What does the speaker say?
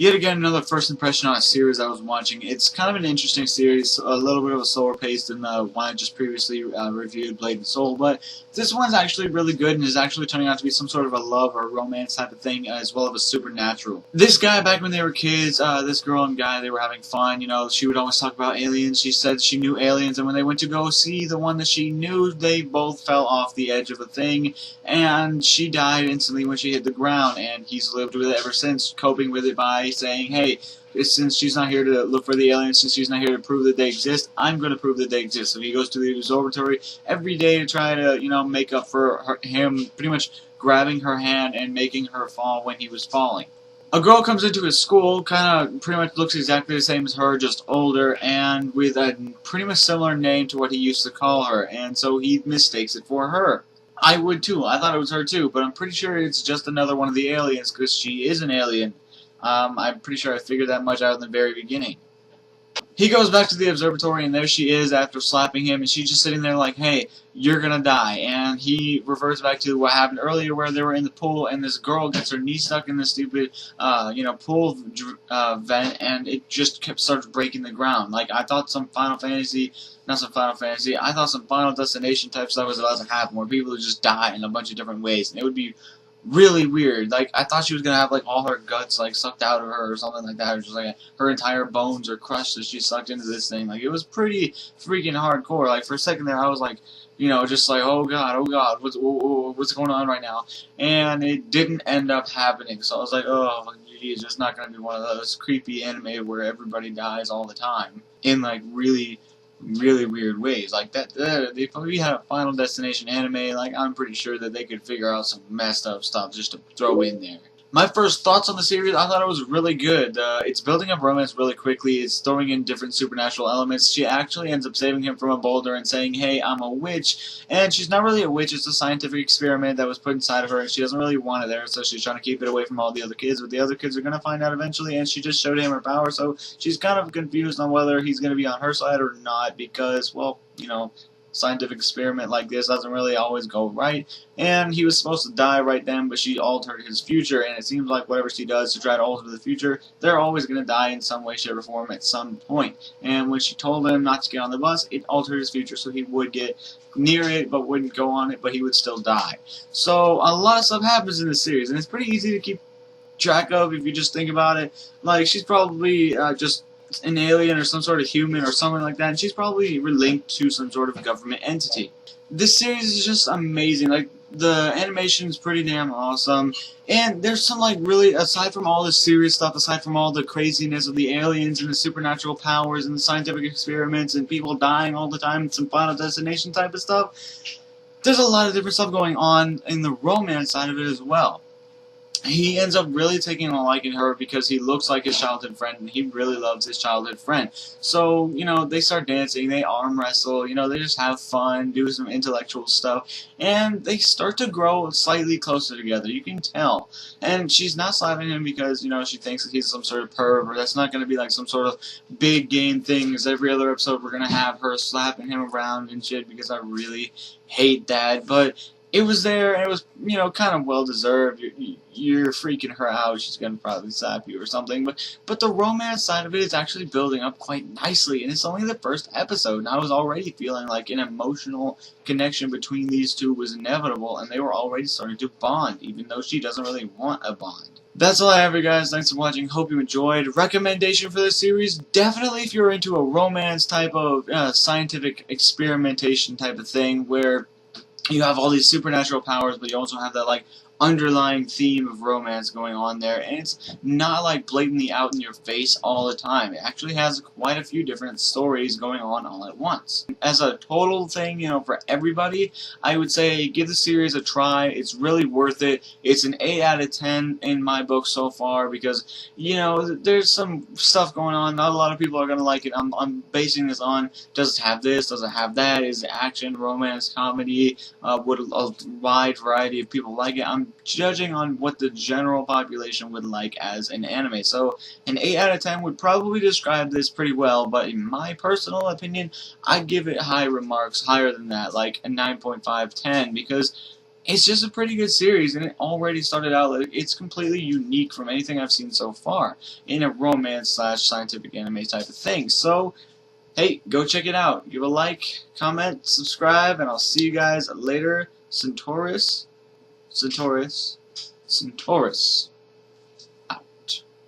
Yet again, another first impression on a series I was watching. It's kind of an interesting series, a little bit of a slower pace than the one I just previously reviewed, Blade and Soul, but this one's actually really good and is actually turning out to be some sort of a love or romance type of thing, as well as a supernatural. This guy, back when they were kids, this girl and guy, they were having fun. You know, she would always talk about aliens. She said she knew aliens, and when they went to go see the one that she knew, they both fell off the edge of a thing, and she died instantly when she hit the ground, and he's lived with it ever since, coping with it by saying, hey, since she's not here to look for the aliens, since she's not here to prove that they exist, I'm going to prove that they exist. So he goes to the observatory every day to try to, you know, make up for him pretty much grabbing her hand and making her fall when he was falling. A girl comes into his school, kind of pretty much looks exactly the same as her, just older, and with a pretty much similar name to what he used to call her, and so he mistakes it for her. I would too. I thought it was her too, but I'm pretty sure it's just another one of the aliens, because she is an alien. I'm pretty sure I figured that much out in the very beginning. He goes back to the observatory, and there she is after slapping him, and she's just sitting there like, hey, you're gonna die. And he reverts back to what happened earlier where they were in the pool, and this girl gets her knee stuck in this stupid, pool vent, and it just starts breaking the ground. Like, I thought some I thought some Final Destination type stuff was about to happen, where people would just die in a bunch of different ways, and it would be really weird. Like, I thought she was gonna have like all her guts like sucked out of her or something like that, or just like her entire bones are crushed as she sucked into this thing. Like, it was pretty freaking hardcore. Like, for a second there, I was like, you know, just like, oh god, what's going on right now? And it didn't end up happening. So I was like, oh, geez, it's not gonna be one of those creepy anime where everybody dies all the time in like really weird ways. Like that, if we had a Final Destination anime, like, I'm pretty sure that they could figure out some messed up stuff just to throw in there. My first thoughts on the series, I thought it was really good. It's building up romance really quickly. It's throwing in different supernatural elements. She actually ends up saving him from a boulder and saying, hey, I'm a witch. And she's not really a witch. It's a scientific experiment that was put inside of her, and she doesn't really want it there, so she's trying to keep it away from all the other kids. But the other kids are going to find out eventually, and she just showed him her power, so she's kind of confused on whether he's going to be on her side or not because, well, you know, scientific experiment like this doesn't really always go right, and he was supposed to die right then, but she altered his future, and it seems like whatever she does to try to alter the future, they're always going to die in some way, shape, or form at some point. And when she told him not to get on the bus, it altered his future, so he would get near it, but wouldn't go on it, but he would still die. So a lot of stuff happens in this series, and it's pretty easy to keep track of if you just think about it. Like, she's probably just an alien or some sort of human or something like that, and she's probably linked to some sort of government entity. This series is just amazing. Like, the animation is pretty damn awesome, and there's some, like, really, aside from all the serious stuff, aside from all the craziness of the aliens and the supernatural powers and the scientific experiments and people dying all the time and some Final Destination type of stuff, there's a lot of different stuff going on in the romance side of it as well. He ends up really taking a liking to her because he looks like his childhood friend, and he really loves his childhood friend. So, you know, they start dancing, they arm wrestle, you know, they just have fun, do some intellectual stuff, and they start to grow slightly closer together. You can tell. And she's not slapping him because, you know, she thinks that he's some sort of perv, or that's not going to be like some sort of big game thing, because every other episode we're going to have her slapping him around and shit, because I really hate that. But it was there, and it was, you know, kind of well-deserved. You're freaking her out, she's going to probably slap you or something. But the romance side of it is actually building up quite nicely, and it's only the first episode, and I was already feeling like an emotional connection between these two was inevitable, and they were already starting to bond, even though she doesn't really want a bond. That's all I have for you guys. Thanks for watching. Hope you enjoyed. Recommendation for this series? Definitely if you're into a romance type of scientific experimentation type of thing, where you have all these supernatural powers, but you also have that, like, underlying theme of romance going on there, and it's not like blatantly out in your face all the time. It actually has quite a few different stories going on all at once. As a total thing, you know, for everybody, I would say give the series a try. It's really worth it. It's an 8 out of 10 in my book so far, because, you know, there's some stuff going on. Not a lot of people are gonna like it. I'm basing this on, does it have this, does it have that, is it action, romance, comedy, would a wide variety of people like it? I'm judging on what the general population would like as an anime. So an 8 out of 10 would probably describe this pretty well, but in my personal opinion, I'd give it high remarks, higher than that, like a 9.5, 10, because it's just a pretty good series, and it already started out like it's completely unique from anything I've seen so far in a romance slash scientific anime type of thing. So, hey, go check it out. Give a like, comment, subscribe, and I'll see you guys later. Sintorace.